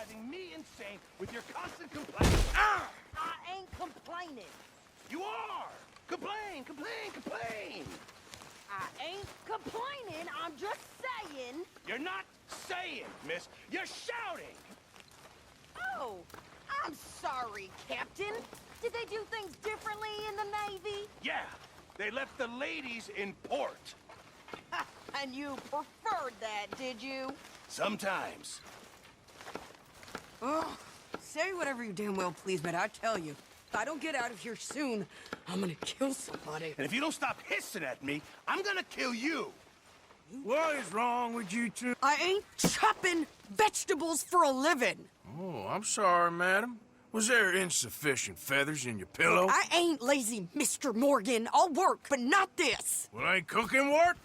driving me insane with your constant complaining. Ah! I ain't complaining. You are! Complain, complain, complain! I ain't complaining, I'm just saying. You're not saying, miss. You're shouting! Oh, I'm sorry, Captain. Did they do things differently in the Navy? Yeah, they left the ladies in port. And you preferred that, did you? Sometimes. Oh, say whatever you damn well please, but I tell you, if I don't get out of here soon, I'm gonna kill somebody. And if you don't stop hissing at me, I'm gonna kill you. What is wrong with you two? I ain't chopping vegetables for a living. Oh, I'm sorry, madam. Was there insufficient feathers in your pillow? I ain't lazy, Mr. Morgan. I'll work, but not this. Well, ain't cooking work?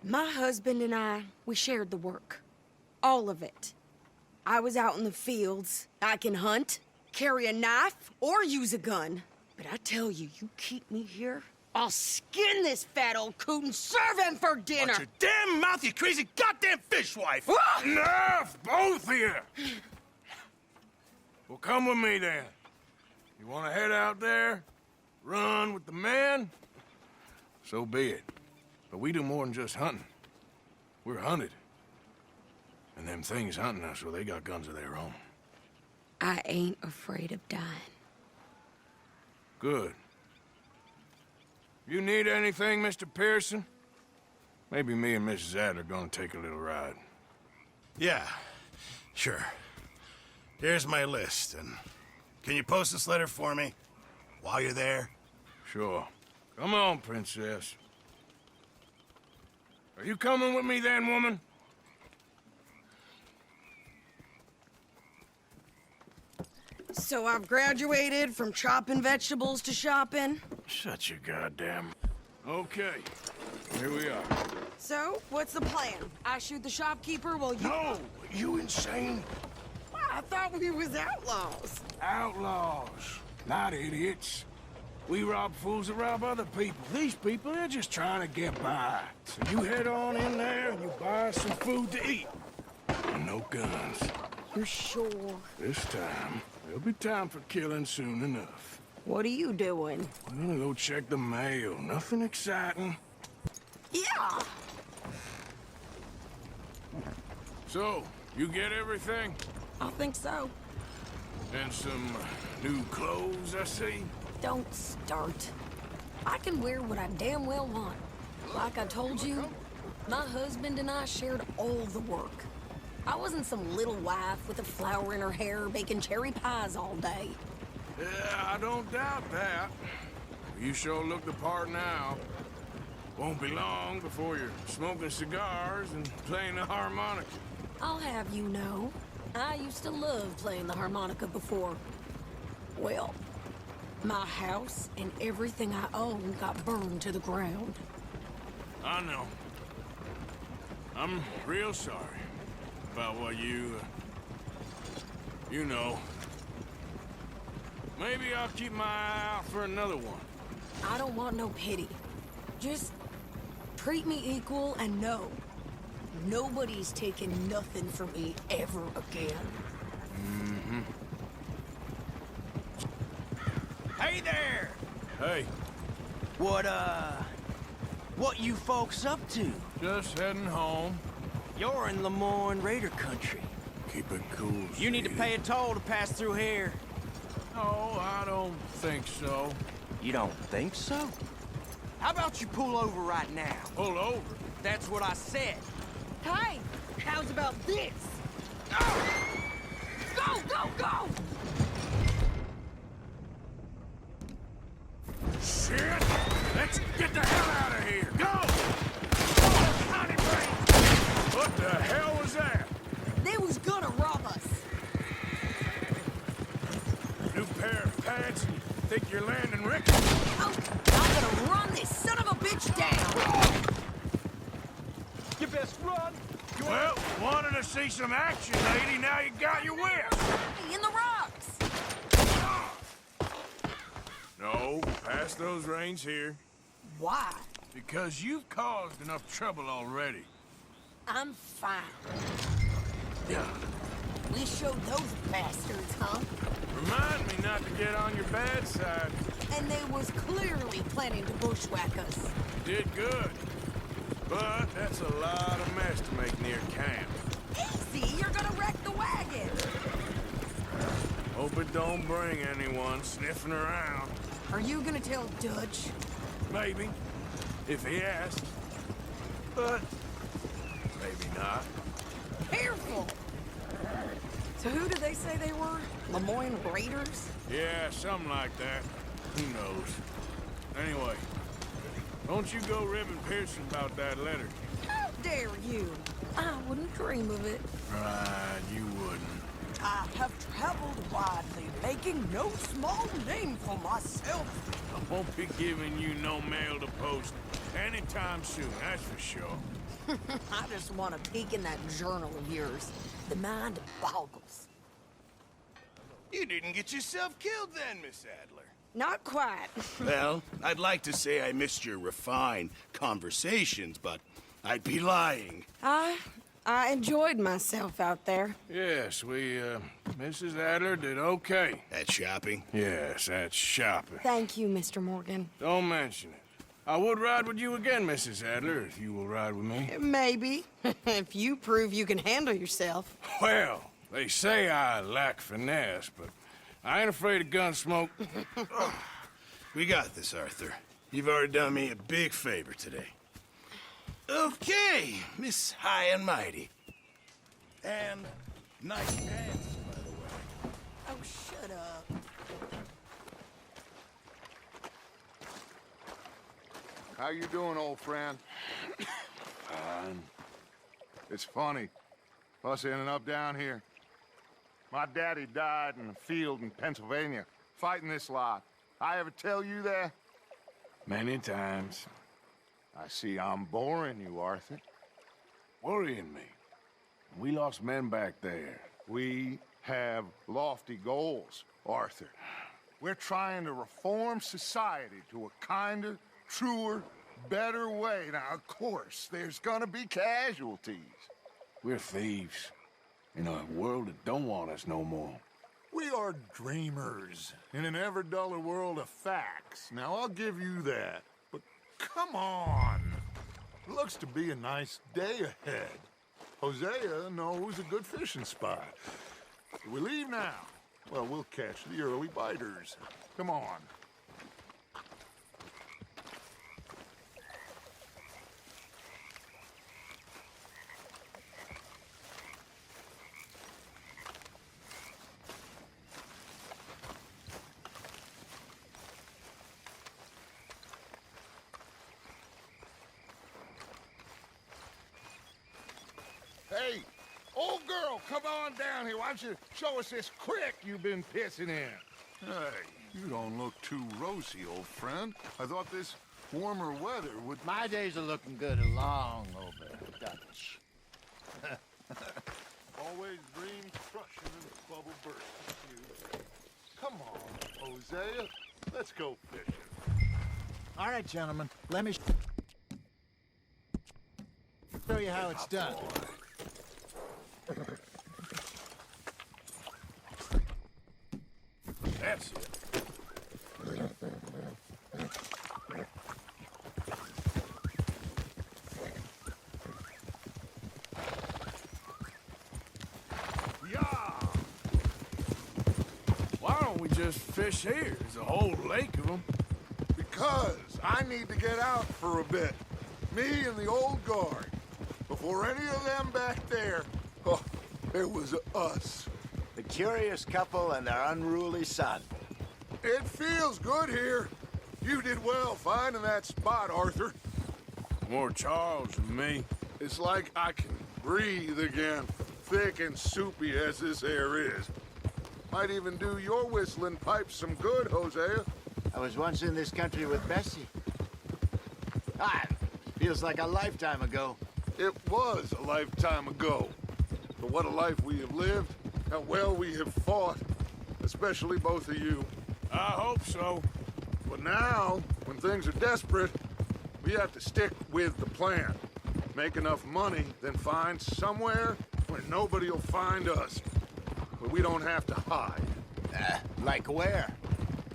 My husband and I, we shared the work. All of it. I was out in the fields. I can hunt, carry a knife, or use a gun. But I tell you, you keep me here, I'll skin this fat old coot and serve him for dinner! Watch your damn mouth, you crazy goddamn fishwife! Enough, both of you! Well, come with me, then. You want to head out there? Run with the men? So be it. But we do more than just hunting. We're hunted. And them things hunting us, well, they got guns of their own. I ain't afraid of dying. Good. You need anything, Mr. Pearson? Maybe me and Mrs. Adler are gonna take a little ride. Yeah, sure. Here's my list, and can you post this letter for me while you're there? Sure. Come on, Princess. Are you coming with me then, woman? So I've graduated from chopping vegetables to shopping. Shut your goddamn... Okay, here we are. So, what's the plan? I shoot the shopkeeper while you... No! You insane? I thought we was outlaws. Outlaws, not idiots. We rob fools that rob other people. These people, they're just trying to get by. So you head on in there and you buy us some food to eat. And no guns. You're sure? This time, there'll be time for killing soon enough. What are you doing? I'm gonna go check the mail. Nothing exciting. Yeah! So, you get everything? I think so. And some new clothes, I see? Don't start. I can wear what I damn well want. Like I told you, my husband and I shared all the work. I wasn't some little wife with a flower in her hair baking cherry pies all day. Yeah, I don't doubt that. You sure look the part now. Won't be long before you're smoking cigars and playing the harmonica. I'll have you know, I used to love playing the harmonica before. Well, my house and everything I own got burned to the ground. I know. I'm real sorry about what you know. Maybe I'll keep my eye out for another one. I don't want no pity. Just treat me equal and know nobody's taking nothing from me ever again. Mm-hmm. Hey there! Hey, What you folks up to? just heading home. You're in Lemoyne Raider country. Keep it cool, You need to sweetie. pay a toll to pass through here. No, I don't think so. You don't think so? How about you pull over right now? Pull over. That's what I said. Hey, how's about this? Go, go, go! Shit! Let's get the hell out of here! Go! What the hell was that? They was gonna rob us. New pair of pants and you think you're landing Rick? Oh, I'm gonna run this son of a bitch down. You best run. Well, wanted to see some action, lady. Now you got your whip. In the rocks. No, pass Pass those reins here. Why? Because you've caused enough trouble already. I'm fine. Yeah. We showed those bastards, huh? Remind me not to get on your bad side. And they was clearly planning to bushwhack us. Did good. But that's a lot of mess to make near camp. Easy, you're gonna wreck the wagon. Hope it don't bring anyone sniffing around. Are you gonna tell Dutch? Maybe. If he asks. But maybe not. Careful! So who did they say they were? Lemoyne Raiders? Yeah, something like that. Who knows? Anyway, don't you go ribbing Pearson about that letter. How dare you? I wouldn't dream of it. Right, you wouldn't. I have traveled widely, making no small name for myself. I won't be giving you no mail to post anytime soon, that's for sure. I just want to peek in that journal of yours. The mind boggles. You didn't get yourself killed then, Miss Adler. Not quite. Well, I'd like to say I missed your refined conversations, but I'd be lying. I enjoyed myself out there. Yes, Mrs. Adler did okay. At shopping? Yes, that's shopping. Thank you, Mr. Morgan. Don't mention it. I would ride with you again, Mrs. Adler, if you will ride with me. Maybe. If you prove you can handle yourself. Well, they say I lack finesse, but I ain't afraid of gun smoke. We got this, Arthur. You've already done me a big favor today. Okay, Miss High and Mighty. And nice pants, by the way. Oh, shut up. How you doing, old friend? Fine. It's funny, us ending up down here. My daddy died in a field in Pennsylvania, fighting this lot. I ever tell you that? Many times. I see I'm boring you, Arthur. Worrying me. We lost men back there. We have lofty goals, Arthur. We're trying to reform society to a kinder, truer, better way. Now, of course, there's gonna be casualties. We're thieves. In a world that don't want us no more. We are dreamers in an ever duller world of facts. Now, I'll give you that. But come on. Looks to be a nice day ahead. Hosea knows a good fishing spot. We leave now. Well, we'll catch the early biters. Come on. Hey, old girl, come on down here. Why don't you show us this creek you've been pissing in? Hey, you don't look too rosy, old friend. I thought this warmer weather would... My days are looking good along over Dutch. Always dream crushing and bubble bursting. Come on, Hosea. Let's go fishing. All right, gentlemen, let me show you how it's done. That's it. Yeah! Why don't we just fish here? There's a whole lake of them. Because I need to get out for a bit. Me and the old guard. Before any of them back there, oh, it was us. The curious couple and their unruly son. It feels good here. You did well finding that spot, Arthur. More Charles than me. It's like I can breathe again, thick and soupy as this air is. Might even do your whistling pipes some good, Hosea. I was once in this country with Bessie. Feels like a lifetime ago. It was a lifetime ago. But what a life we have lived, how well we have fought, especially both of you. I hope so. But now, when things are desperate, we have to stick with the plan. Make enough money, then find somewhere where nobody will find us. Where we don't have to hide. Like where?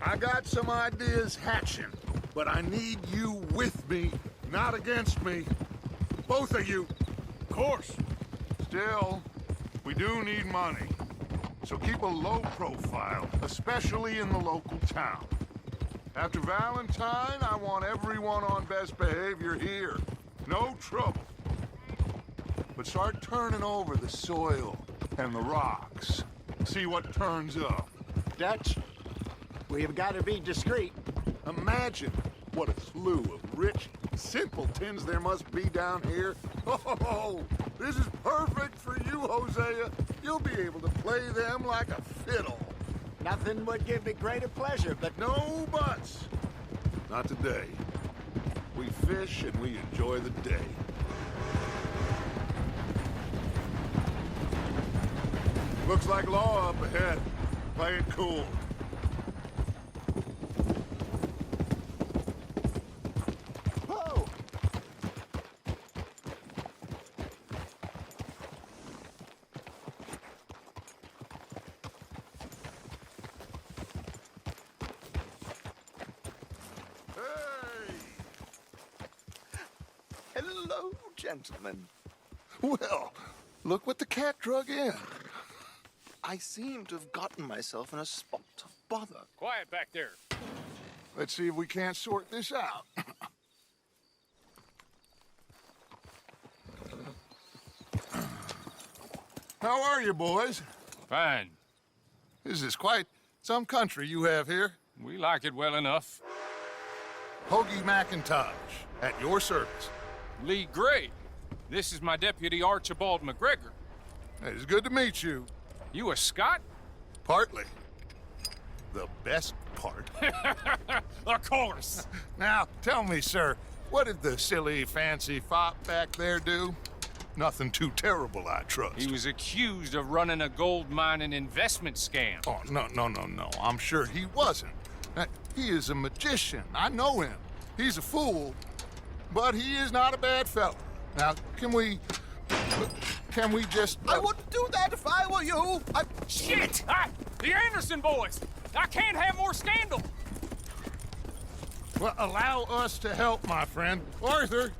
I got some ideas hatching, but I need you with me, not against me. Both of you. Of course. Still, we do need money. So keep a low profile, especially in the local town. After Valentine, I want everyone on best behavior here. No trouble. But start turning over the soil and the rocks. See what turns up. Dutch, we've got to be discreet. Imagine what a slew of rich simpletons there must be down here. Oh, this is perfect for you, Hosea. You'll be able to play them like a fiddle. Nothing would give me greater pleasure, but No buts. Not today. We fish and we enjoy the day. Looks like law up ahead. Play it cool. whoa! Hey! Hello, gentlemen. Well, look what the cat drug in. I seem to have gotten myself in a spot of bother. Quiet back there. Let's see if we can't sort this out. How are you, boys? Fine. This is quite some country you have here. We like it well enough. Hoagie McIntosh, at your service. Lee Gray. This is my deputy Archibald McGregor. It's good to meet you. You a Scot? Partly. The best part. Of course. Now, tell me, sir, what did the silly, fancy fop back there do? Nothing too terrible, I trust. He was accused of running a gold mining investment scam. Oh, no. I'm sure he wasn't. He is a magician. I know him. He's a fool, but he is not a bad fellow. Now, can we just... I wouldn't do that if I were you. Shit! The Anderson boys! I can't have more scandal! Well, allow us to help, my friend. Arthur,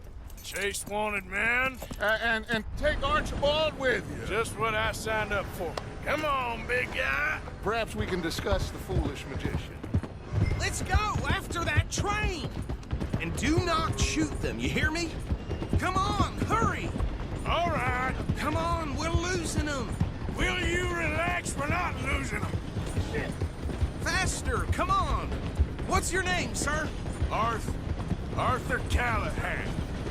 Chase wanted man. and take Archibald with you. Just what I signed up for. Come on, big guy. Perhaps we can discuss the foolish magician. Let's go after that train! And do not shoot them, you hear me? Come on, hurry! All right. Come on, we're losing them! Will you relax? We're not losing them. Shit! Faster, come on! What's your name, sir? Arthur Callahan.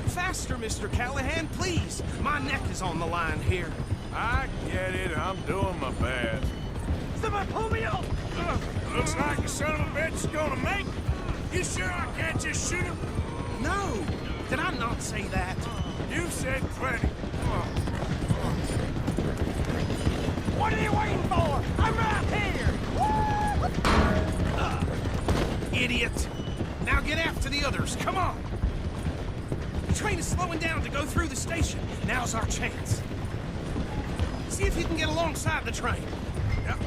Faster, Mr. Callahan, please! My neck is on the line here. I get it. I'm doing my best. Somebody pull me up! Looks like the son of a bitch is gonna make it. You sure I can't just shoot him? No! Did I not say that? You've said plenty. What are you waiting for? I'm right here! Idiot! Now get after the others, come on! The train is slowing down to go through the station. Now's our chance. See if you can get alongside the train. Yep.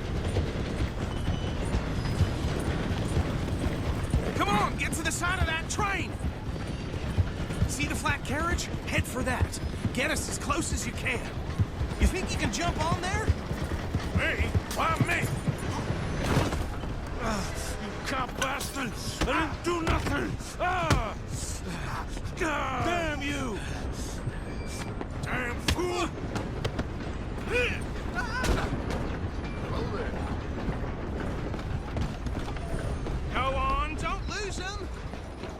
Come on, get to the side of that train! See the flat carriage? Head for that. Get us as close as you can. You think you can jump on there? Me? Why me? You cop bastard! I didn't do nothing! Damn you! Damn fool! Go on, don't lose them!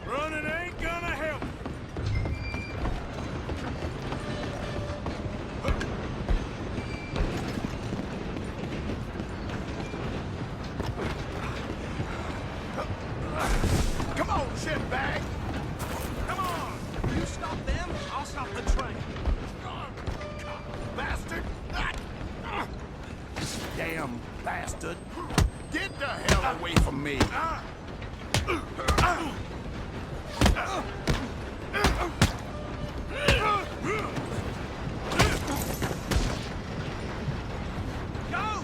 Running ain't gonna help. Come on, shitbag. Come on! You stop them, I'll stop the train. Bastard. Damn bastard. Get the hell away from me. Go!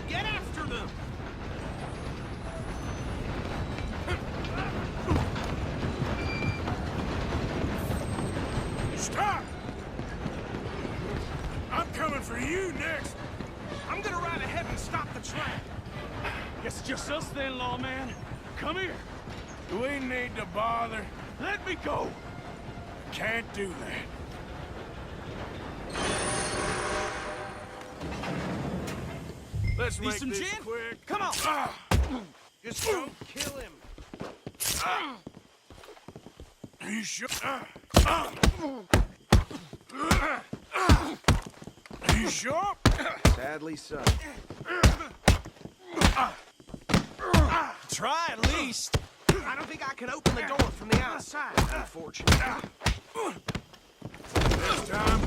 Get after them! Stop! I'm coming for you next. I'm gonna ride ahead and stop the train. Guess it's just us then, lawman. Come here. Do we need to bother? Let me go. Can't do that. Let's Need make some this gin? quick. Come on! Just don't kill him. Are you sure? Are you sure? Sadly so. Try at least. I don't think I can open the door from the outside, unfortunately. This time,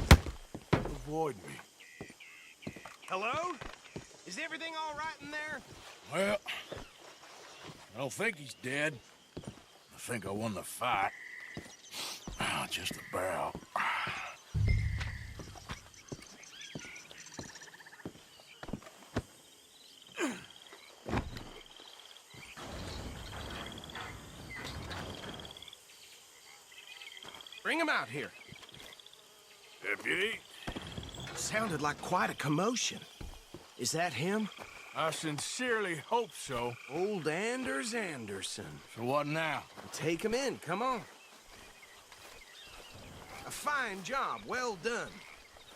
avoid me. Hello? Is everything all right in there? Well, I don't think he's dead. I think I won the fight. Just about. Bring him out here. Deputy, Sounded like quite a commotion. Is that him? I sincerely hope so. Old Anders Anderson. So what now? Take him in, come on. A fine job, well done.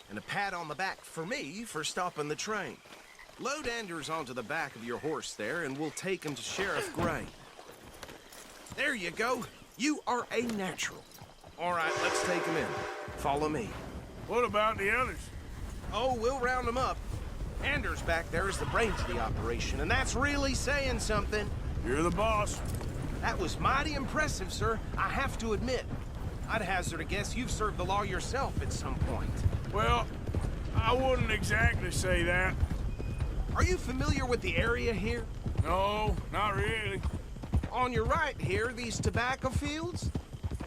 And a pat on the back for me for stopping the train. Load Anders onto the back of your horse there, and we'll take him to Sheriff Gray. There you go. You are a natural. All right, let's take him in. Follow me. What about the others? Oh, we'll round them up. Anders back there is the brains of the operation, and that's really saying something. You're the boss. That was mighty impressive, sir. I have to admit. I'd hazard a guess you've served the law yourself at some point. Well, I wouldn't exactly say that. Are you familiar with the area here? No, not really. On your right here, these tobacco fields?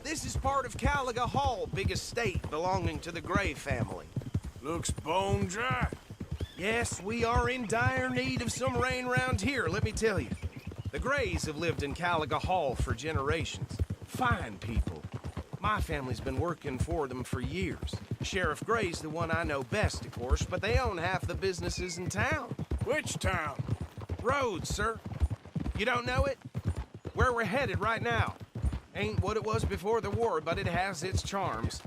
This is part of Caliga Hall, big estate belonging to the Gray family. Looks bone dry. Yes, we are in dire need of some rain round here, let me tell you. The Grays have lived in Caliga Hall for generations. Fine people. My family's been working for them for years. Sheriff Gray's the one I know best, of course, but they own half the businesses in town. Which town? Rhodes, sir. You don't know it? Where we're headed right now. Ain't what it was before the war, but it has its charms.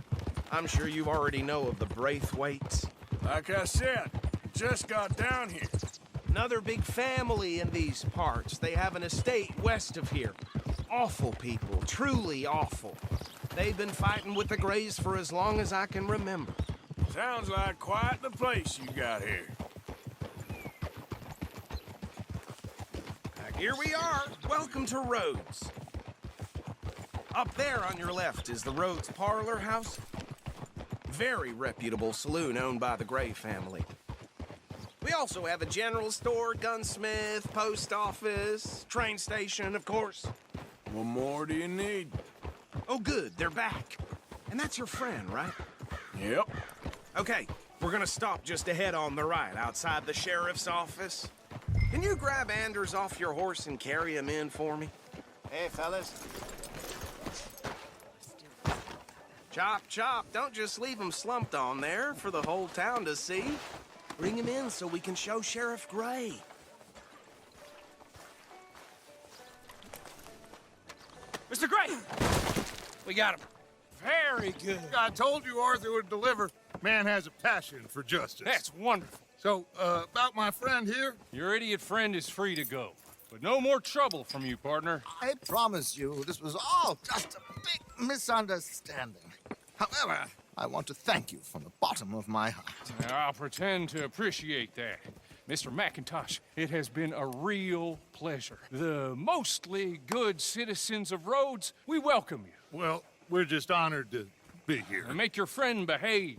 I'm sure you already know of the Braithwaites. Like I said, just got down here. Another big family in these parts. They have an estate west of here. Awful people, truly awful. They've been fighting with the Grays for as long as I can remember. Sounds like quite the place you got here. Here we are. Welcome to Rhodes. Up there on your left is the Rhodes Parlor House. Very reputable saloon owned by the Gray family. We also have a general store, gunsmith, post office, train station, of course. What more do you need? Oh, good, they're back. And that's your friend, right? Yep. Okay, we're gonna stop just ahead on the right, outside the sheriff's office. Can you grab Anders off your horse and carry him in for me? Hey, fellas. Chop, chop, don't just leave him slumped on there for the whole town to see. Bring him in so we can show Sheriff Gray. Mr. Gray! We got him. Very good. I told you Arthur would deliver. Man has a passion for justice. That's wonderful. So, about my friend here? Your idiot friend is free to go. But no more trouble from you, partner. I promise you, this was all just a big misunderstanding. However, I want to thank you from the bottom of my heart. I'll pretend to appreciate that. Mr. McIntosh, it has been a real pleasure. The mostly good citizens of Rhodes, we welcome you. Well, we're just honored to be here. And make your friend behave.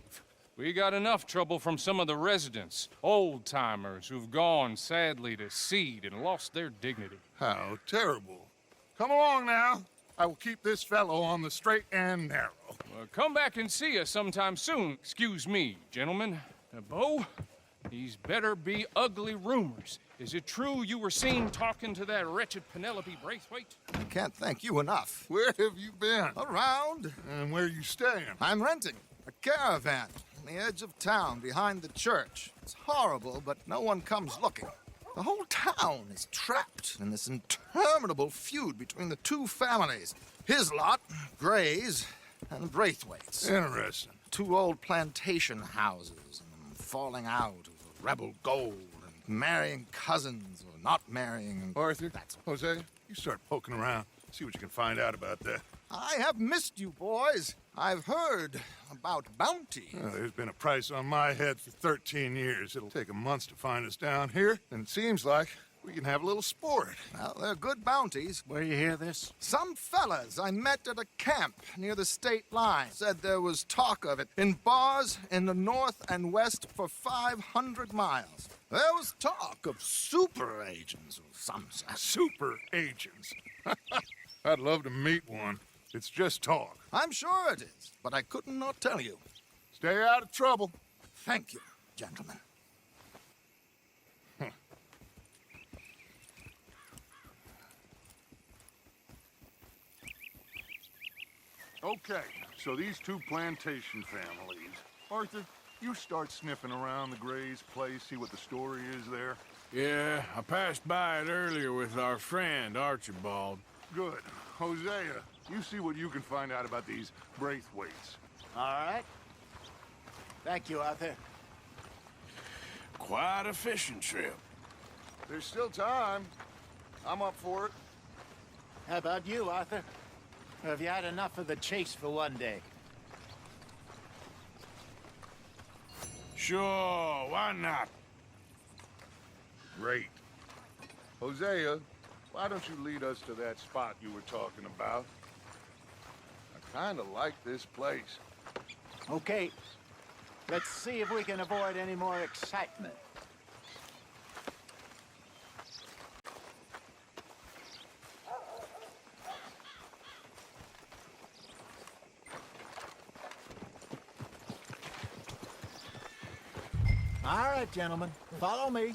We got enough trouble from some of the residents, old-timers who've gone, sadly, to seed and lost their dignity. How terrible. Come along now. I will keep this fellow on the straight and narrow. Come back and see us sometime soon. Excuse me, gentlemen. Bo, these better be ugly rumors. Is it true you were seen talking to that wretched Penelope Braithwaite? I can't thank you enough. Where have you been? Around. And where you staying? I'm renting a caravan on the edge of town behind the church. It's horrible, but no one comes looking. The whole town is trapped in this interminable feud between the two families. His lot, Gray's, and Braithwaite's. Interesting. Two old plantation houses, and falling out over rebel gold, and marrying cousins or not marrying. Arthur, That's Jose, you start poking around. See what you can find out about that. I have missed you, boys. I've heard about bounty. There's been a price on my head for 13 years. It'll take 'em months to find us down here, and it seems like we can have a little sport. Well, they're good bounties. Where you hear this? Some fellas I met at a camp near the state line said there was talk of it in bars in the north and west for 500 miles. There was talk of super agents or some such. Super agents. I'd love to meet one. It's just talk. I'm sure it is, but I couldn't not tell you. Stay out of trouble. Thank you, gentlemen. Okay, so these two plantation families. Arthur, you start sniffing around the Gray's place, see what the story is there. Yeah, I passed by it earlier with our friend, Archibald. Good. Hosea, you see what you can find out about these Braithwaites. All right. Thank you, Arthur. Quite a fishing trip. There's still time. I'm up for it. How about you, Arthur? Or have you had enough of the chase for one day? Sure, why not? Great. Hosea, why don't you lead us to that spot you were talking about? I kind of like this place. Okay. Let's see if we can avoid any more excitement. All right, gentlemen, follow me.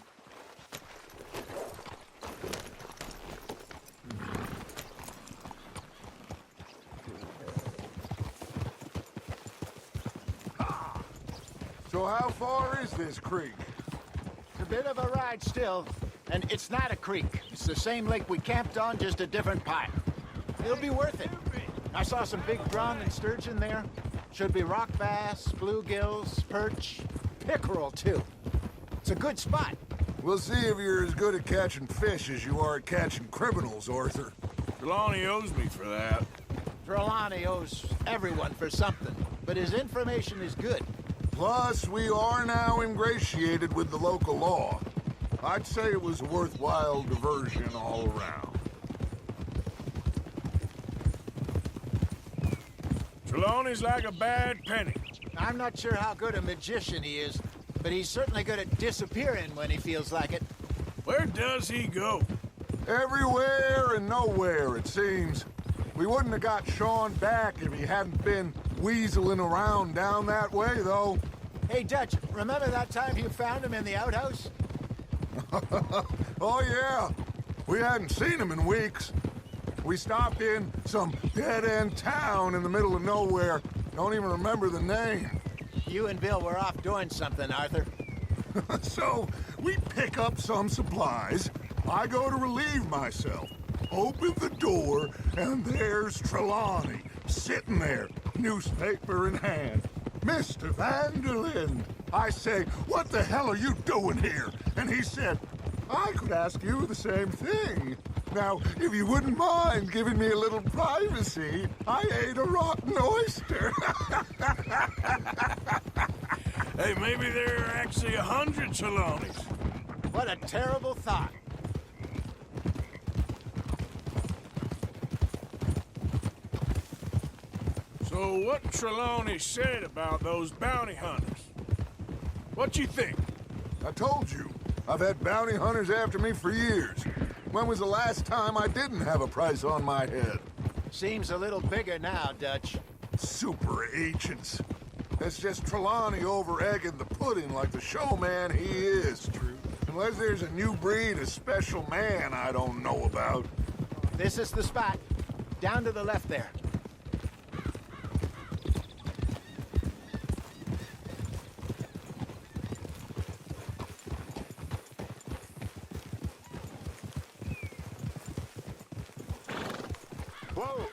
So how far is this creek? It's a bit of a ride still, and it's not a creek. It's the same lake we camped on, just a different part. It'll be worth it. I saw some big drum and sturgeon there. Should be rock bass, bluegills, perch, pickerel, too. It's a good spot. We'll see if you're as good at catching fish as you are at catching criminals, Arthur. Trelawney owes me for that. Trelawney owes everyone for something, but his information is good. Plus, we are now ingratiated with the local law. I'd say it was a worthwhile diversion all around. Trelawney's like a bad penny. I'm not sure how good a magician he is, but he's certainly good at disappearing when he feels like it. Where does he go? Everywhere and nowhere, it seems. We wouldn't have got Sean back if he hadn't been weaseling around down that way, though. Hey, Dutch, remember that time you found him in the outhouse? Oh, yeah. We hadn't seen him in weeks. We stopped in some dead-end town in the middle of nowhere. Don't even remember the name. You and Bill were off doing something, Arthur. So, we pick up some supplies. I go to relieve myself. Open the door, and there's Trelawney, sitting there, newspaper in hand. Mr. Vanderlyn. I say, what the hell are you doing here? And he said, I could ask you the same thing. Now, if you wouldn't mind giving me a little privacy, I ate a rotten oyster. Hey, maybe there are actually 100 Trelawneys. What a terrible thought. So what Trelawney said about those bounty hunters? What you think? I told you, I've had bounty hunters after me for years. When was the last time I didn't have a price on my head? Seems a little bigger now, Dutch. Super agents. That's just Trelawney over-egging the pudding like the showman he is. True. Unless there's a new breed of special man I don't know about. This is the spot. Down to the left there. Whoa!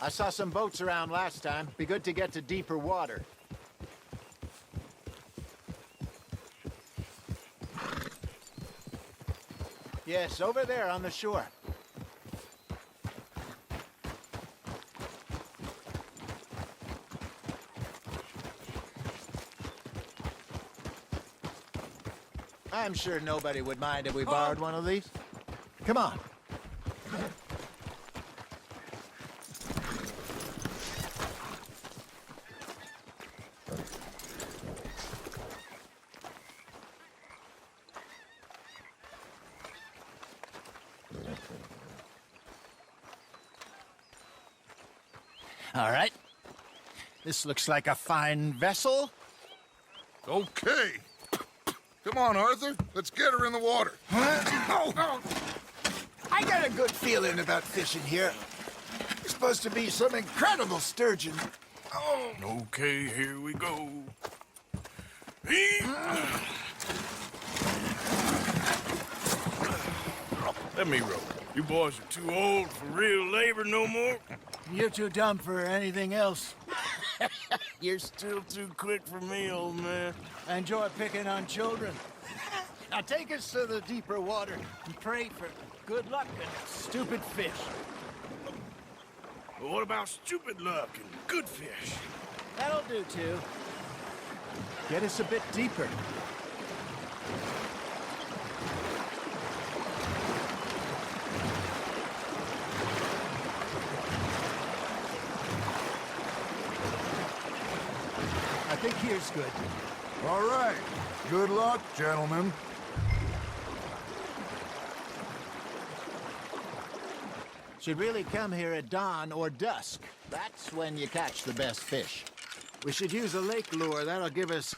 I saw some boats around last time. Be good to get to deeper water. Yes, over there on the shore. I'm sure nobody would mind if we borrowed one of these. Come on. All right. This looks like a fine vessel. Okay. Come on, Arthur. Let's get her in the water. I got a good feeling about fishing here. It's supposed to be some incredible sturgeon. Oh. Okay, here we go. Let me row. You boys are too old for real labor no more. You're too dumb for anything else. You're still too quick for me, old man. I enjoy picking on children. Now take us to the deeper water and pray for good luck and stupid fish. But what about stupid luck and good fish? That'll do, too. Get us a bit deeper. I think here's good. All right. Good luck, gentlemen. Should really come here at dawn or dusk. That's when you catch the best fish. We should use a lake lure. That'll give us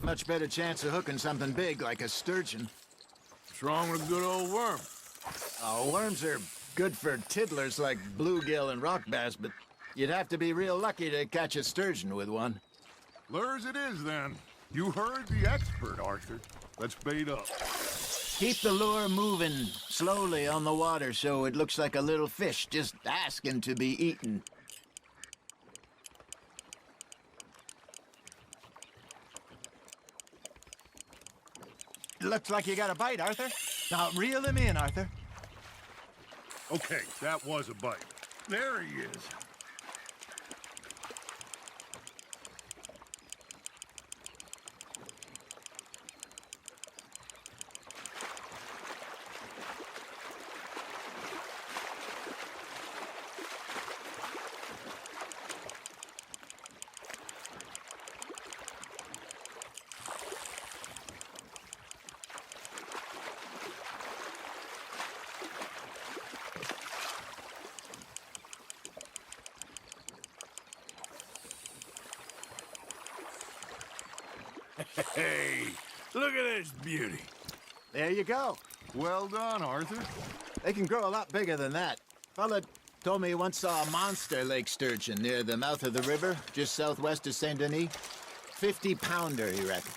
much better chance of hooking something big like a sturgeon. What's wrong with a good old worm? Oh, worms are good for tiddlers like bluegill and rock bass, but you'd have to be real lucky to catch a sturgeon with one. Lures it is, then. You heard the expert, Arthur. Let's bait up. Keep the lure moving slowly on the water so it looks like a little fish just asking to be eaten. Looks like you got a bite, Arthur. Now reel him in, Arthur. Okay, that was a bite. There he is. Hey, look at this beauty. There you go. Well done, Arthur. They can grow a lot bigger than that. Fella told me he once saw a monster lake sturgeon near the mouth of the river, just southwest of Saint Denis. 50-pounder, he reckoned.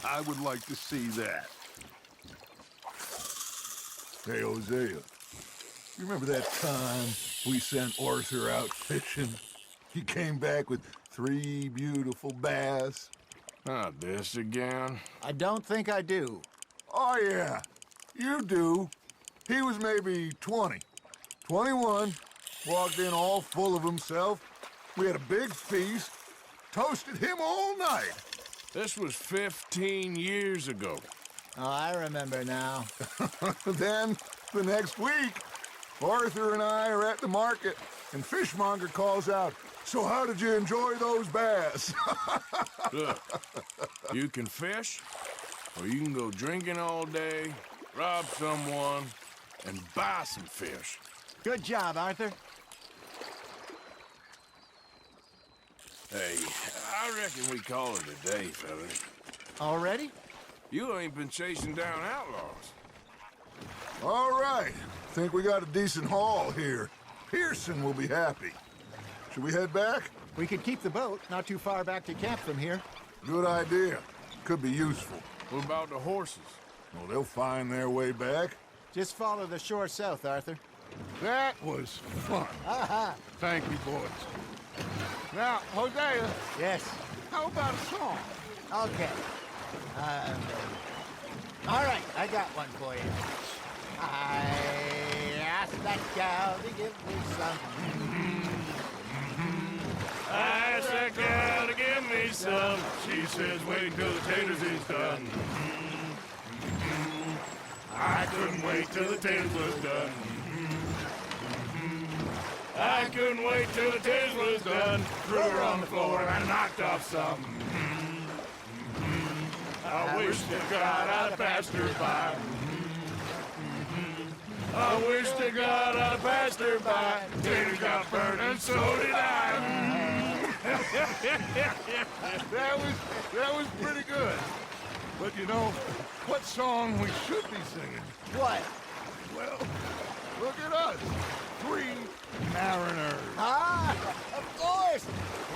I would like to see that. Hey, Hosea. You remember that time we sent Arthur out fishing? He came back with 3 beautiful bass. Not this again. I don't think I do. Oh, yeah. You do. He was maybe 20. 21. Walked in all full of himself. We had a big feast. Toasted him all night. This was 15 years ago. Oh, I remember now. Then, the next week, Arthur and I are at the market, and Fishmonger calls out, So how did you enjoy those bass? Look, you can fish, or you can go drinking all day, rob someone, and buy some fish. Good job, Arthur. Hey, I reckon we call it a day, fellas. Already? You ain't been chasing down outlaws. All right. Think we got a decent haul here. Pearson will be happy. Should we head back? We could keep the boat not too far back to camp from here. Good idea. Could be useful. What about the horses? Well, they'll find their way back. Just follow the shore south, Arthur. That was fun. Aha! Thank you, boys. Now, Hosea, Yes. how about a song? Okay. All right, I got one for you. I asked that gal to give me some. I asked that gal to give me some. She says, wait till the taters is done. I couldn't wait till the taters was done. I couldn't wait till the taters was done. Threw her on the floor and I knocked off some. I wish to God I'd passed her by. I wish to God I'd passed her by. Taters got burned and so did I. That was pretty good. But you know, what song we should be singing? What? Well, look at us. 3 mariners. Ah, of course.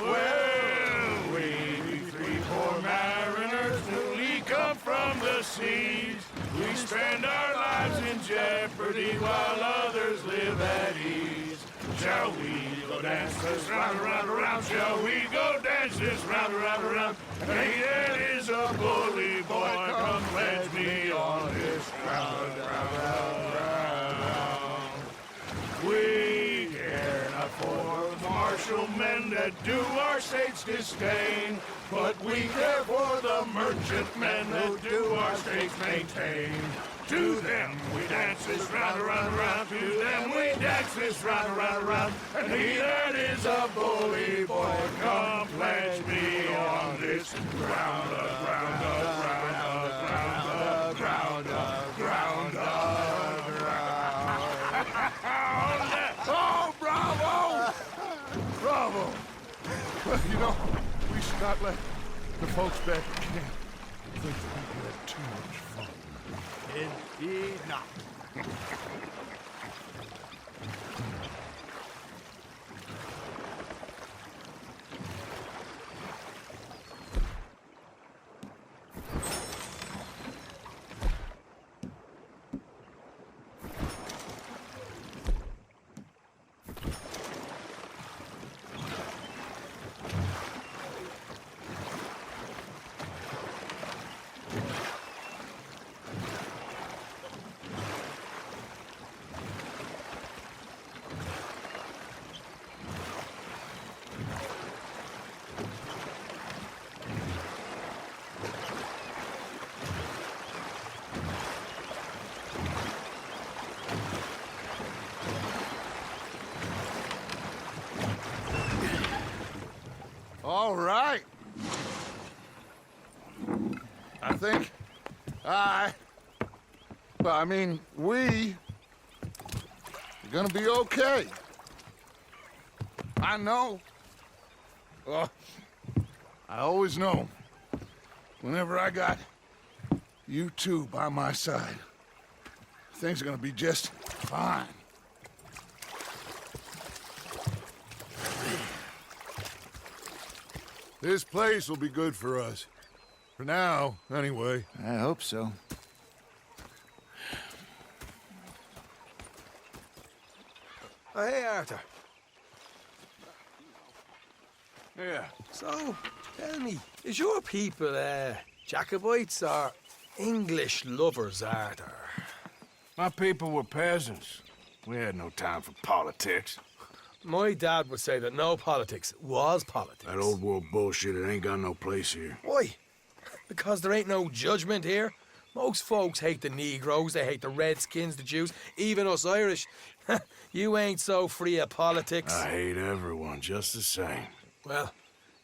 Well, we 3 poor mariners newly come from the seas. We spend our lives in jeopardy while others live at ease. Shall we go dance this round, around, around? Shall we go dance this round, around, around? Hey, that is a bully boy. Come pledge me on this ground, round, round. We care not for martial men that do our state's disdain, but we care for the merchant men that do our state's maintain. To them we dance this round, around, around. To them we dance this round, around, around. And he that is a bully boy, come pledge me on this ground, ground, ground, ground, ground, ground, ground. Oh, bravo! Bravo! Well, you know, we should not let the folks back at camp think that we had too much fun. Indeed not. All right. I think we are gonna be okay. I know. Well, I always know. Whenever I got you two by my side, things are gonna be just fine. This place will be good for us. For now, anyway. I hope so. Oh, hey, Arthur. Yeah. So, tell me, is your people, Jacobites or English lovers, Arthur? My people were peasants. We had no time for politics. My dad would say that no politics was politics. That old world bullshit, it ain't got no place here. Why? Because there ain't no judgment here. Most folks hate the Negroes, they hate the Redskins, the Jews, even us Irish. You ain't so free of politics. I hate everyone just the same. Well,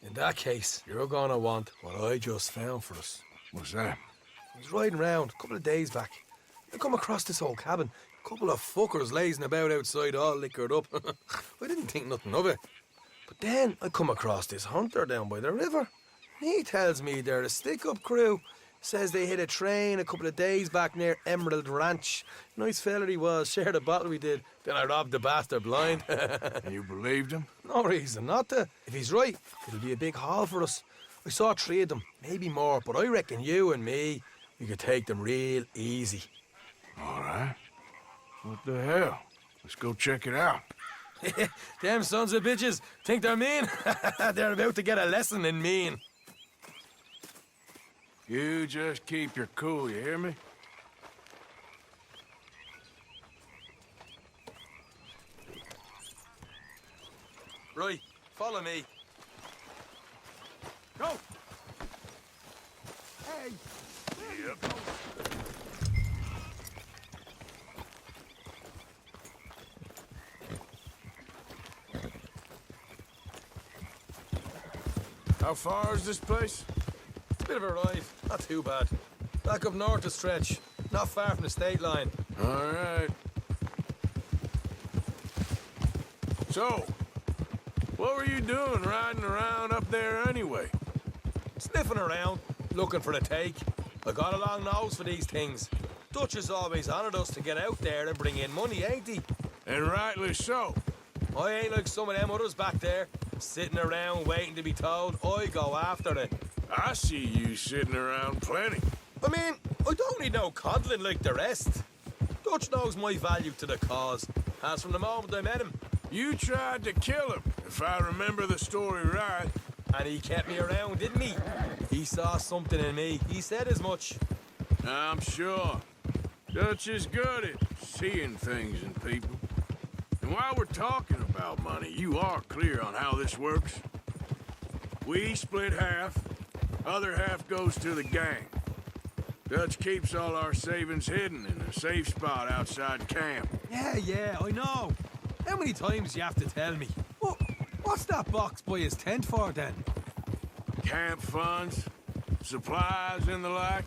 in that case, you're gonna want what I just found for us. What's that? I was riding round a couple of days back. I come across this old cabin. A couple of fuckers lazing about outside all liquored up. I didn't think nothing of it. But then I come across this hunter down by the river. He tells me they're a stick-up crew. Says they hit a train a couple of days back near Emerald Ranch. Nice fella he was, shared a bottle we did. Then I robbed the bastard blind. And you believed him? No reason not to. If he's right, it'll be a big haul for us. I saw 3 of them, maybe more, but I reckon you and me, we could take them real easy. All right. What the hell? Let's go check it out. Them sons of bitches think they're mean. They're about to get a lesson in mean. You just keep your cool, you hear me? Right, follow me. Go! Hey! Yep. How far is this place? It's a bit of a ride, not too bad. Back up north a stretch, not far from the state line. All right. So, what were you doing riding around up there anyway? Sniffing around, looking for a take. I got a long nose for these things. Dutch has always honoured us to get out there and bring in money, ain't he? And rightly so. I ain't like some of them others back there, sitting around waiting to be told. I go after it. I see you sitting around plenty. I mean, I don't need no coddling like the rest. Dutch knows my value to the cause, as from the moment I met him. You tried to kill him, if I remember the story right. And he kept me around, didn't he? He saw something in me. He said as much. I'm sure. Dutch is good at seeing things in people. And while we're talking about money, you are clear on how this works. We split half, other half goes to the gang. Dutch keeps all our savings hidden in a safe spot outside camp. Yeah, I know. How many times do you have to tell me? What's that box by his tent for, then? Camp funds, supplies, and the like.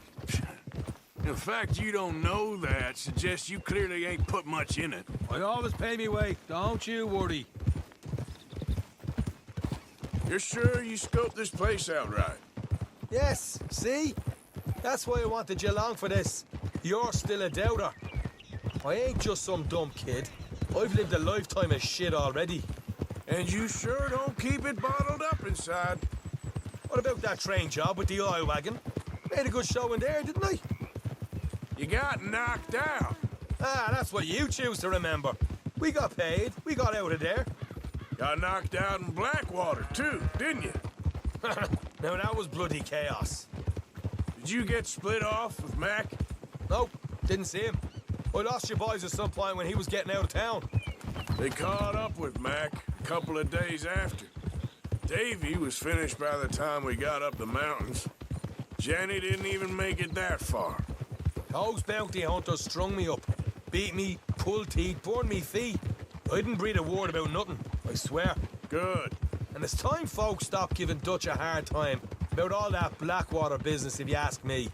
The fact you don't know that suggests you clearly ain't put much in it. I always pay me way, don't you worry. You're sure you scoped this place out right? Yes, see? That's why I wanted you along for this. You're still a doubter. I ain't just some dumb kid. I've lived a lifetime of shit already. And you sure don't keep it bottled up inside. What about that train job with the oil wagon? Made a good show in there, didn't I? You got knocked out. Ah, that's what you choose to remember. We got paid. We got out of there. Got knocked out in Blackwater, too, didn't you? Now, that was bloody chaos. Did you get split off with Mac? Nope, didn't see him. I lost your boys at some point when he was getting out of town. They caught up with Mac a couple of days after. Davy was finished by the time we got up the mountains. Jenny didn't even make it that far. Those bounty hunters strung me up, beat me, pulled teeth, burned me feet. I didn't breathe a word about nothing, I swear. Good. And it's time folks stopped giving Dutch a hard time about all that Blackwater business, if you ask me.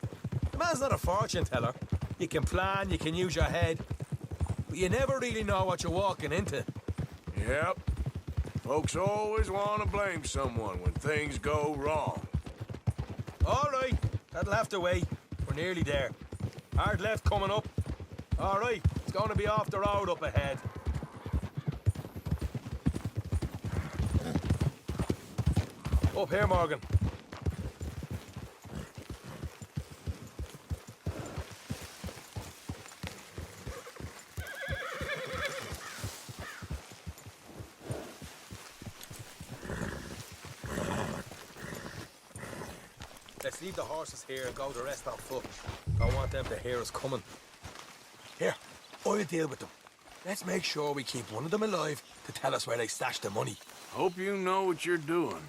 The man's not a fortune teller. You can plan, you can use your head, but you never really know what you're walking into. Yep. Folks always want to blame someone when things go wrong. All right, that'll have to wait. We're nearly there. Hard left coming up. All right, it's going to be off the road up ahead. Up here, Morgan. Let's leave the horses here and go the rest on foot. Don't want them to hear us coming. Here, I'll deal with them. Let's make sure we keep one of them alive to tell us where they stashed the money. Hope you know what you're doing.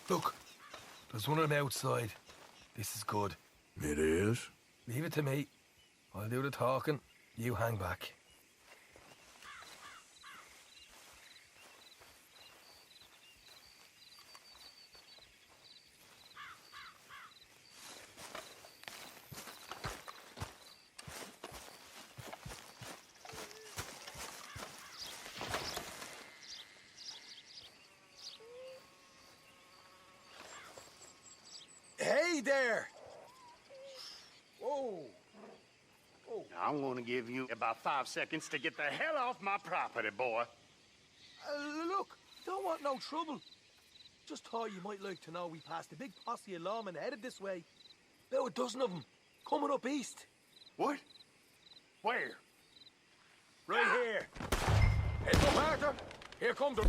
Look, there's one of them outside. This is good. It is? Leave it to me. I'll do the talking. You hang back. Hey there! Whoa! I'm gonna give you about 5 seconds to get the hell off my property, boy. Look, don't want no trouble. Just thought you might like to know we passed a big posse of lawmen headed this way. About a dozen of them, coming up east. What? Where? Right here. Heads up, Arthur. Here comes the...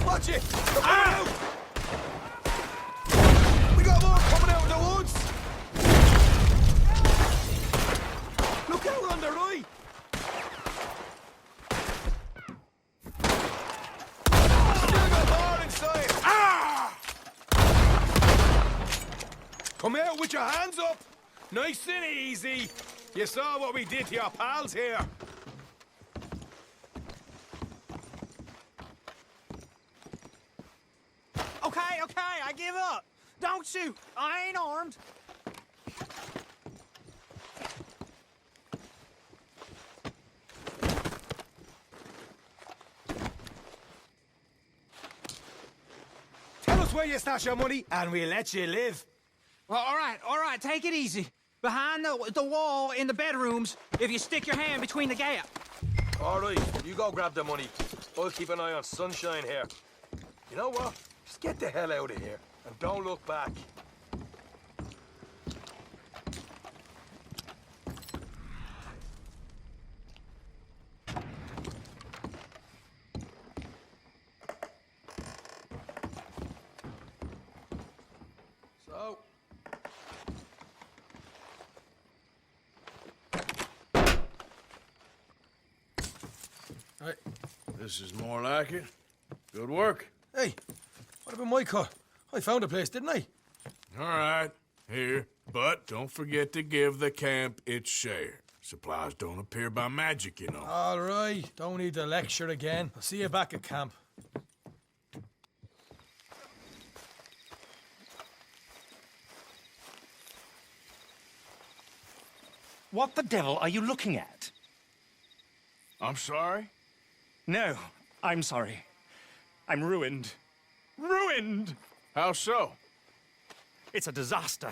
Watch it! Look out! We got more coming out in the woods! Look out on the right! Still got more inside! Ah! Come out with your hands up! Nice and easy! You saw what we did to your pals here. Okay, I give up. Don't shoot. I ain't armed. Tell us where you stash your money, and we'll let you live. Well, all right, take it easy. Behind the wall in the bedrooms, if you stick your hand between the gap. All right, you go grab the money. I'll keep an eye on Sunshine here. You know what? Just get the hell out of here, and don't look back. So... Right. This is more like it. Good work. Hey, what about my car? I found a place, didn't I? All right, here. But don't forget to give the camp its share. Supplies don't appear by magic, you know. All right, don't need to lecture again. I'll see you back at camp. What the devil are you looking at? I'm sorry? No, I'm sorry. I'm ruined. Ruined! How so? It's a disaster.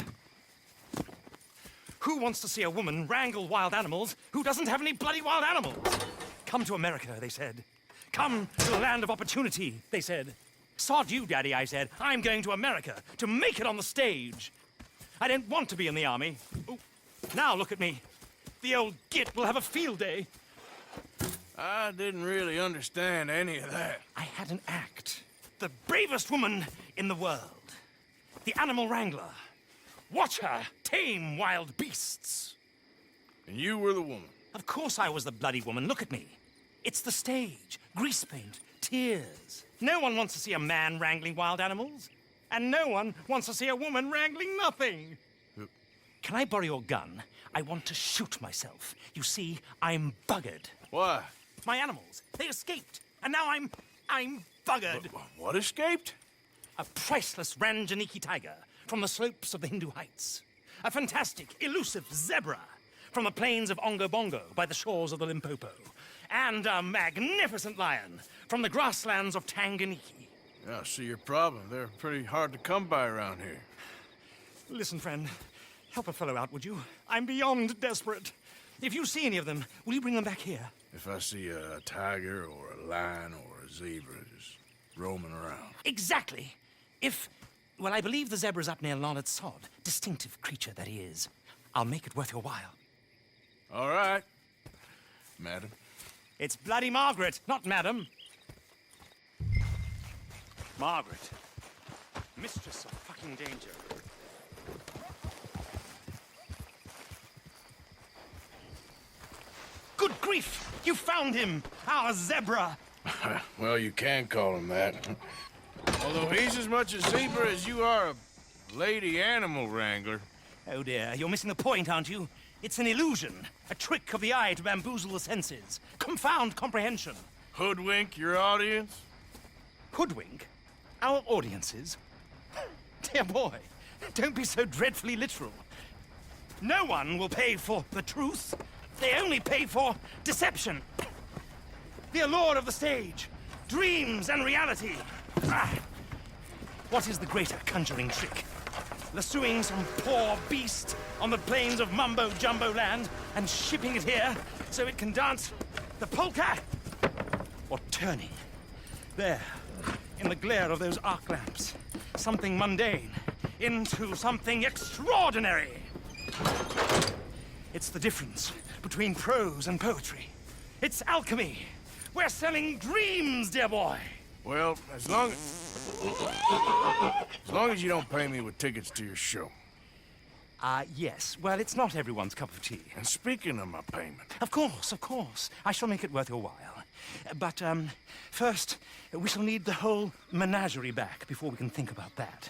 Who wants to see a woman wrangle wild animals who doesn't have any bloody wild animals? Come to America, they said. Come to the land of opportunity, they said. Sod you, Daddy, I said. I'm going to America to make it on the stage. I don't want to be in the army. Ooh. Now look at me. The old git will have a field day. I didn't really understand any of that. I had an act. The bravest woman in the world. The animal wrangler. Watch her tame wild beasts. And you were the woman. Of course I was the bloody woman. Look at me. It's the stage. Grease paint. Tears. No one wants to see a man wrangling wild animals. And no one wants to see a woman wrangling nothing. Can I borrow your gun? I want to shoot myself. You see, I'm buggered. Why? My animals, they escaped. And now I'm buggered. What escaped? A priceless Ranjaniki tiger from the slopes of the Hindu Heights. A fantastic, elusive zebra from the plains of Ongo Bongo by the shores of the Limpopo. And a magnificent lion from the grasslands of Tanganyika. Yeah, I see your problem. They're pretty hard to come by around here. Listen, friend, help a fellow out, would you? I'm beyond desperate. If you see any of them, will you bring them back here? If I see a tiger or a lion or a zebra just roaming around. Exactly. Well, I believe the zebra's up near Larned Sod. Distinctive creature that he is. I'll make it worth your while. All right, madam. It's bloody Margaret, not madam. Margaret. Mistress of fucking danger. Good grief! You found him! Our zebra! Well, you can call him that. Although he's as much a zebra as you are a lady animal wrangler. Oh dear, you're missing the point, aren't you? It's an illusion. A trick of the eye to bamboozle the senses. Confound comprehension. Hoodwink your audience? Hoodwink? Our audiences? Dear boy, don't be so dreadfully literal. No one will pay for the truth. They only pay for deception. The allure of the stage, dreams and reality. Ah. What is the greater conjuring trick? Lassoing some poor beast on the plains of mumbo-jumbo land and shipping it here so it can dance the polka? Or turning, there, in the glare of those arc lamps, something mundane into something extraordinary? It's the difference between prose and poetry. It's alchemy. We're selling dreams, dear boy. Well, as long as you don't pay me with tickets to your show. Yes. Well, it's not everyone's cup of tea. And speaking of my payment... Of course, of course. I shall make it worth your while. But, first, we shall need the whole menagerie back before we can think about that.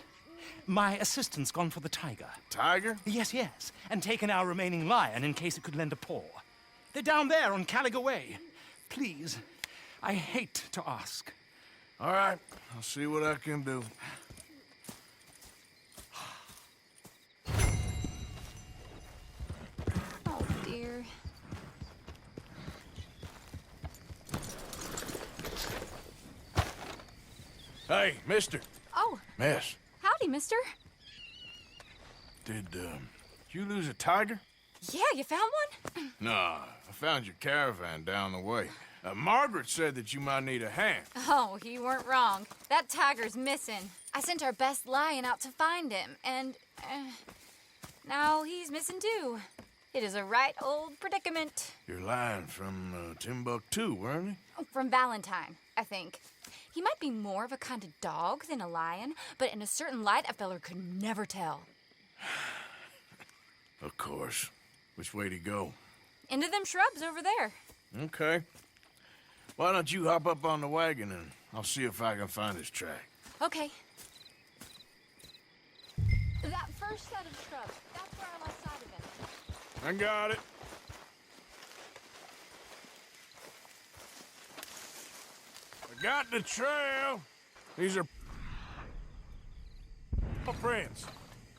My assistant's gone for the tiger. Tiger? Yes, yes. And taken our remaining lion in case it could lend a paw. They're down there on Caliga Way. Please, I hate to ask. All right, I'll see what I can do. Oh, dear. Hey, mister. Oh, Miss, howdy, mister. did you lose a tiger? Yeah, you found one? Nah, I found your caravan down the way. Margaret said that you might need a hand. Oh, you weren't wrong. That tiger's missing. I sent our best lion out to find him, and now he's missing too. It is a right old predicament. Your lion from Timbuktu, weren't he? From Valentine, I think. He might be more of a kind of dog than a lion, but in a certain light, a feller could never tell. Of course. Which way to go? Into them shrubs over there. Okay. Why don't you hop up on the wagon and I'll see if I can find his track. Okay. That first set of shrubs, that's where I lost sight of him. I got it. I got the trail. These are my friends.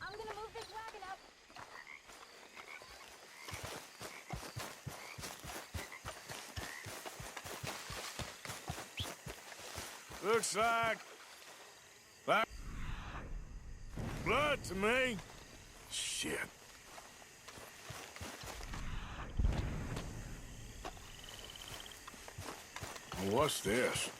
I'm gonna move this wagon up. Looks like blood to me. Shit. What's this?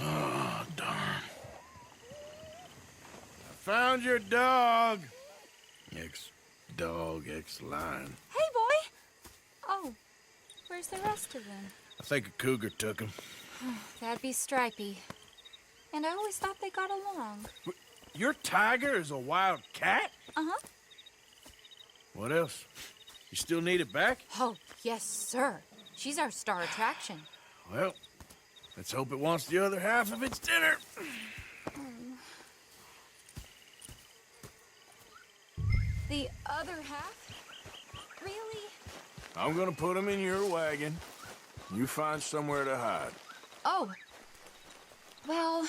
Oh, darn. I found your dog. Ex-dog, ex-lion. Hey, boy! Oh, where's the rest of them? I think a cougar took him. That'd be Stripey. And I always thought they got along. Your tiger is a wild cat? Uh-huh. What else? You still need it back? Oh, yes, sir. She's our star attraction. Well, let's hope it wants the other half of its dinner. The other half? Really? I'm gonna put him in your wagon. You find somewhere to hide. Oh. Well,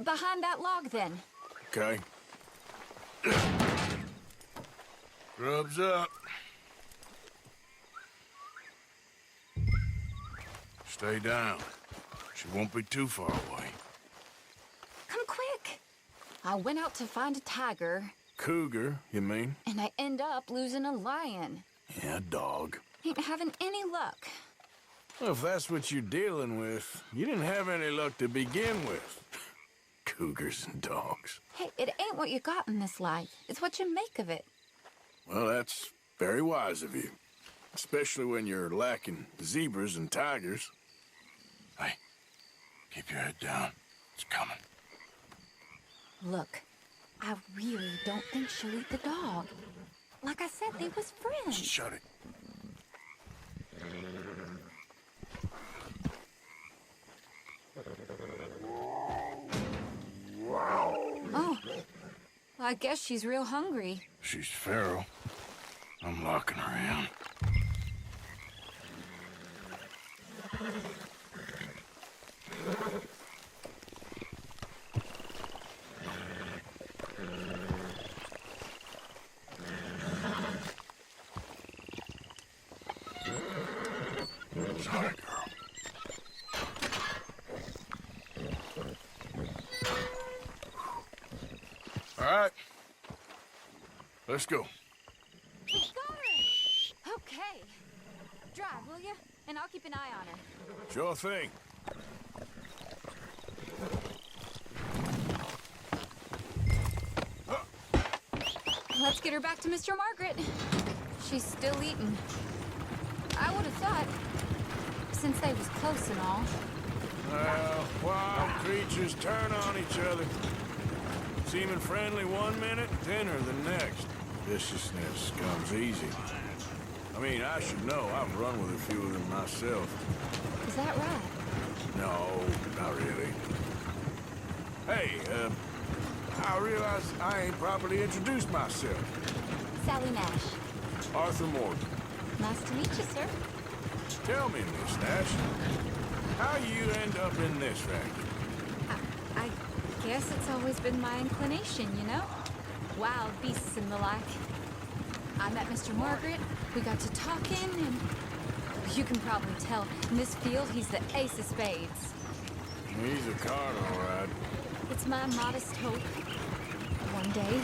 behind that log, then. Okay. Grub's up. Stay down. She won't be too far away. Come quick. I went out to find a tiger, Cougar, you mean? and I end up losing a lion. Yeah, dog. Ain't having any luck. Well, if that's what you're dealing with, you didn't have any luck to begin with. cougars and dogs. Hey, it ain't what you got in this life. It's what you make of it. Well, that's very wise of you. Especially when you're lacking zebras and tigers. Hey, keep your head down. It's coming. Look, I really don't think she'll eat the dog. Like I said, they was friends. Shut it. Oh, well, I guess she's real hungry. She's feral. I'm locking her in. Sorry, girl. All right. Let's go. We got her! Okay. Drive, will you? And I'll keep an eye on her. Sure thing. Let's get her back to Mr. Margaret. She's still eating. I would have thought, since they was close and all. Well, wild creatures turn on each other. Seeming friendly one minute, tender the next. Viciousness comes easy. I mean, I should know. I've run with a few of them myself. Is that right? No, not really. Hey, I realize I ain't properly introduced myself. Sally Nash. Arthur Morgan. Nice to meet you, sir. Tell me, Miss Nash, how you end up in this racket? I guess it's always been my inclination, you know? Wild beasts and the like. I met Mr. Margaret, we got to talking, and you can probably tell, in this field, he's the ace of spades. He's a card, all right. It's my modest hope, one day,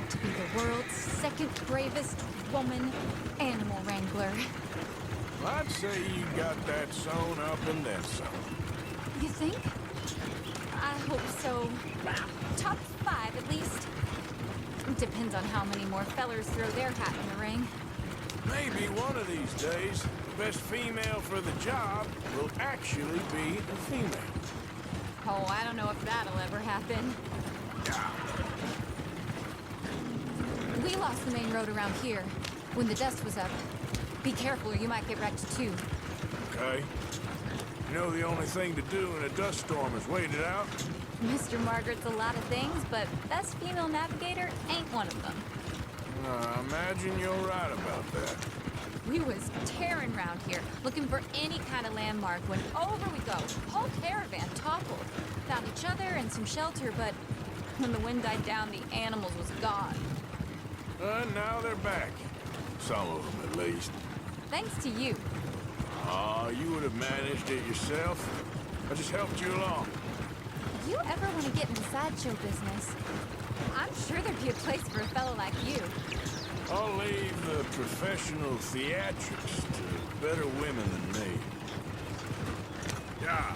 to be the world's second bravest woman animal wrangler. I'd say you got that sewn up and then some. You think? I hope so. Top 5, at least. Depends on how many more fellers throw their hat in the ring. Maybe one of these days, the best female for the job will actually be a female. Oh, I don't know if that'll ever happen. We lost the main road around here when the dust was up. Be careful or you might get wrecked too. Okay. You know the only thing to do in a dust storm is wait it out? Mr. Margaret's a lot of things, but best female navigator ain't one of them. I imagine you're right about that. We was tearing around here, looking for any kind of landmark when over we go. Whole caravan toppled. Found each other and some shelter, but when the wind died down, the animals was gone. And now they're back. Some of them, at least. Thanks to you. You would have managed it yourself. I just helped you along. If you ever want to get into sideshow business, I'm sure there'd be a place for a fellow like you. I'll leave the professional theatrics to better women than me. Yeah.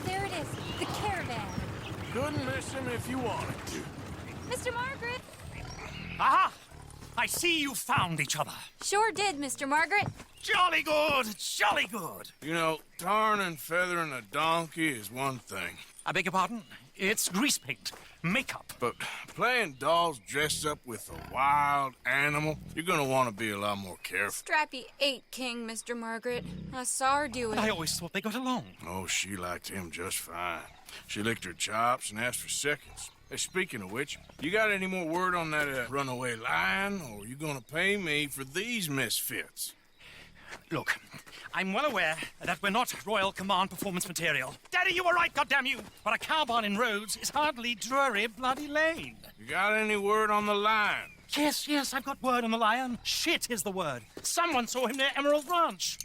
There it is, the caravan. Couldn't miss him if you wanted to. Mr. Margaret! Aha! I see you found each other. Sure did, Mr. Margaret. Jolly good, jolly good. You know, tarring and feathering a donkey is one thing. I beg your pardon? It's grease paint, makeup. But playing dolls dressed up with a wild animal, you're gonna want to be a lot more careful. Strappy ain't king, Mr. Margaret. I saw her do it. I always thought they got along. Oh, she liked him just fine. She licked her chops and asked for seconds. Hey, speaking of which, you got any more word on that runaway lion, or you gonna pay me for these misfits? Look, I'm well aware that we're not Royal Command performance material. Daddy, you were right, goddamn you! But a cow barn in Rhodes is hardly Drury Bloody Lane. You got any word on the lion? Yes, I've got word on the lion. Shit is the word. Someone saw him near Emerald Ranch.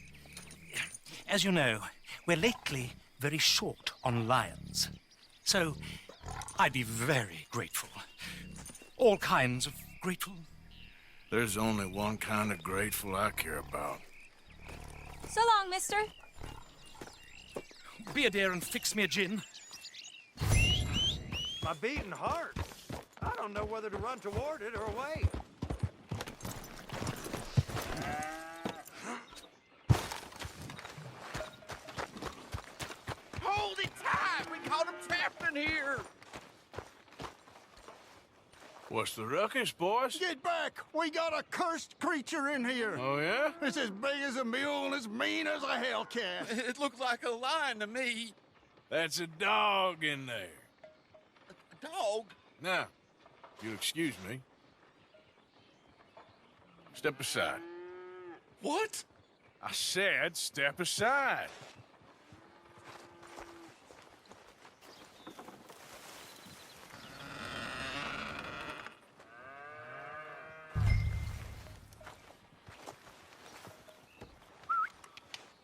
As you know, we're lately very short on lions. So, I'd be very grateful. All kinds of grateful. There's only one kind of grateful I care about. So long, mister. Be a dear and fix me a gin. My beating heart. I don't know whether to run toward it or away. Hold it tight! We caught him trapped in here! What's the ruckus, boys? Get back! We got a cursed creature in here! Oh, yeah? It's as big as a mule and as mean as a hellcat. It looked like a lion to me. That's a dog in there. A dog? Now, you'll excuse me. Step aside. What? I said step aside.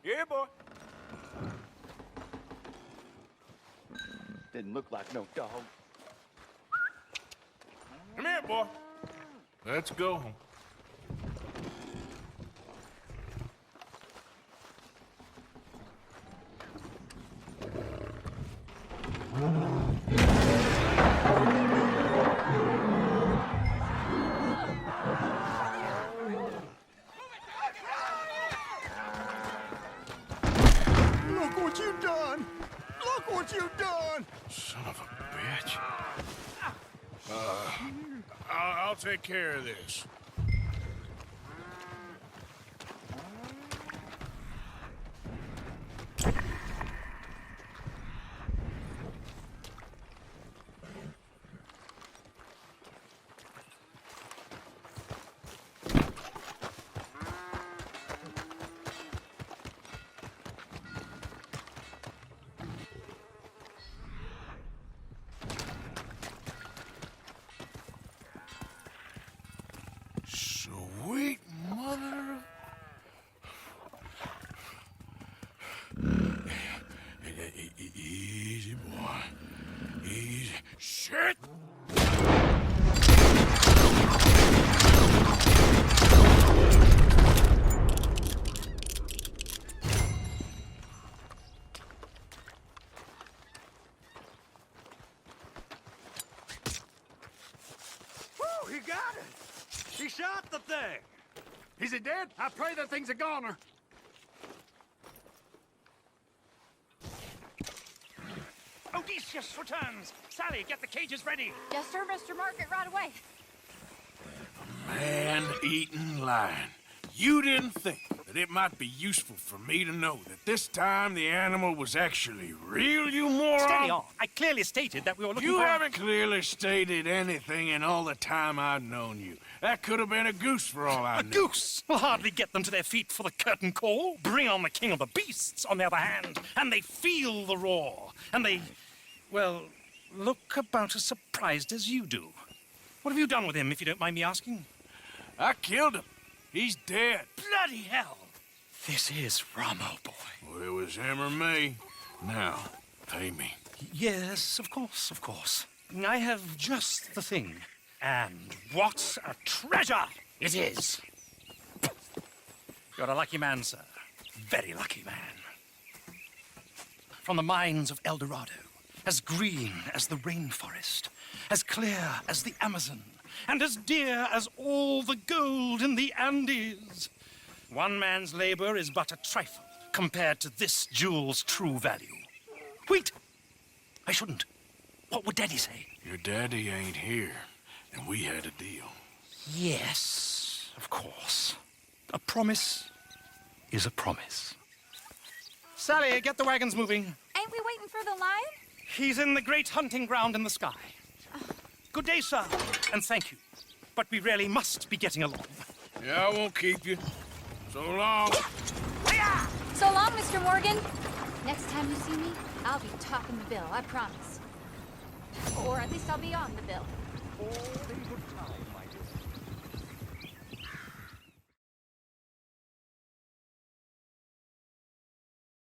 Yeah, boy. Didn't look like no dog. Come here, boy. Let's go home. Look what you done! Look what you done! Son of a bitch. I'll take care of this. Sweet mother. Easy, boy. Easy. Shit! Whew, he got it! He shot the thing! Is it dead? I pray that thing's a goner. Odysseus returns! Sally, get the cages ready! Yes, sir, Mr. Market, right away. Man-eating lion. You didn't think that it might be useful for me to know that this time the animal was actually real, you moron? Steady on. I clearly stated that we were looking You for... haven't clearly stated anything in all the time I've known you. That could have been a goose for all I A knew. goose will hardly get them to their feet for the curtain call. Bring on the king of the beasts, on the other hand, and they feel the roar. And they, well, look about as surprised as you do. What have you done with him, if you don't mind me asking? I killed him. He's dead. Bloody hell! This is Ramo, boy. Well, it was him or me. Now, pay me. Yes, of course, of course. I have just the thing. And what a treasure it is! You're a lucky man, sir. Very lucky man. From the mines of El Dorado, as green as the rainforest, as clear as the Amazon, and as dear as all the gold in the Andes. One man's labor is but a trifle compared to this jewel's true value. Wait! I shouldn't. What would Daddy say? Your daddy ain't here, and we had a deal. Yes, of course. A promise is a promise. Sally, get the wagons moving. Ain't we waiting for the lion? He's in the great hunting ground in the sky. Good day, sir, and thank you. But we really must be getting along. Yeah, I won't keep you. So long. So long, Mr. Morgan. Next time you see me, I'll be topping the bill, I promise. Or at least I'll be on the bill. All they would try.